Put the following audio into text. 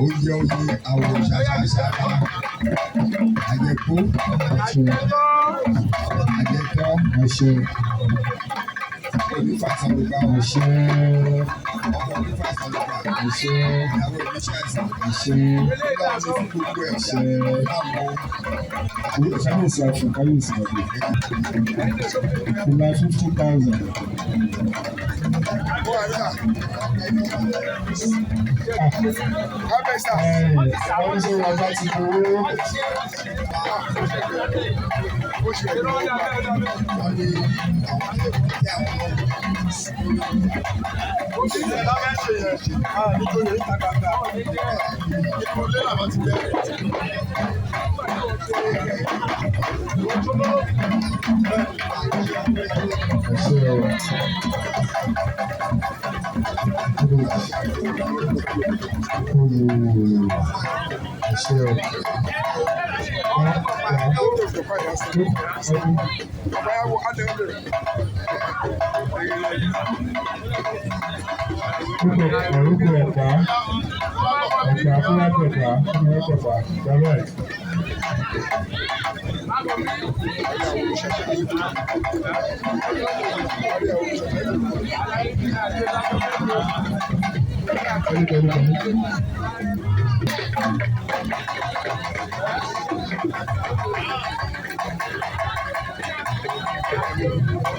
Oye, àwọn ṣàṣàṣàṣà àjẹkù àjẹtọ́ ọ̀ṣẹ́ onífàsọ̀lùbà ọ̀ṣẹ́ ọmọ onífàsọ̀lùbà ọ̀ṣẹ́ ìyàwó oníṣàṣà ọ̀ṣẹ́ gbogbo ẹ̀ṣẹ́ láàmú. Káyọ̀sí àfọ̀ káyọ̀sí àfọ̀ ìgbà 50,000. Wọ́n ṣe wà láti gbowó.